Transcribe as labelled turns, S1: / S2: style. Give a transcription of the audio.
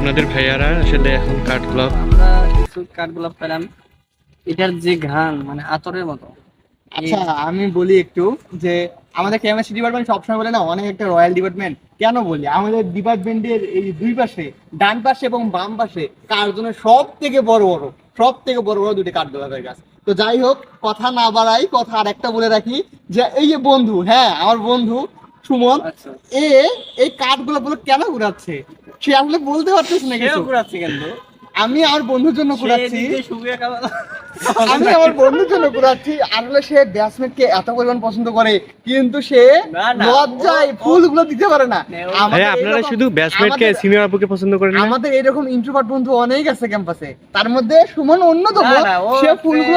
S1: আপনাদের ভাইয়ারা আসলে এখন কাঠগোলাপ
S2: আমরা কিছু কাঠগোলাপ পেলাম, এটার যে ঘ্রাণ মানে আতরের মতো।
S3: আচ্ছা আমি বলি একটু যে আমাদের কেমিস্ট্রি ডিপার্টমেন্ট সবসময় বলে না অনেক একটা রয়্যাল ডিপার্টমেন্ট, কেন বলি আমাদের ডিপার্টমেন্টের এই দুই পাশে ডান পাশে এবং বাম পাশে কার্জনের সব থেকে বড় বড় দুটি কাঠগোলাপের গাছ। তো যাই হোক, কথা না বাড়াই, কথা আর একটা বলে রাখি যে এই যে বন্ধু, হ্যাঁ আমার বন্ধু সুমন,
S2: আচ্ছা,
S3: এই কাঠগোলাপগুলো কেন ঘুরাচ্ছে সে আসলে বলতে পারতেছে না
S2: সেও
S3: কিছু।
S2: ঘুরাচ্ছে কিন্তু
S3: আমি আমার বন্ধুর জন্য ঘুরাচ্ছি, আমি
S2: আমি
S3: আমার বন্ধুর জন্য ঘুরাচ্ছি। আসলে সে ব্যাটসম্যানকে এত পরিমাণ পছন্দ করে কিন্তু সে
S2: না, না,
S3: লজ্জায়
S2: ও-
S3: ফুলগুলো দিতে পারে না।
S2: না, ও-
S3: আমাদের
S1: ভাইয়া আপনারা
S3: এরকম-
S1: শুধু ব্যাচমেটকে
S3: আমাদের-
S1: সিনিয়র আপুকে পছন্দ করেন না?
S3: আমাদের এরকম ইন্ট্রোভার্ট বন্ধু অনেক আছে ক্যাম্পাসে, তার মধ্যে সুমন অন্যতম।
S2: না, না, ও
S3: সে
S2: হচ্ছে-
S3: ফুলগুলো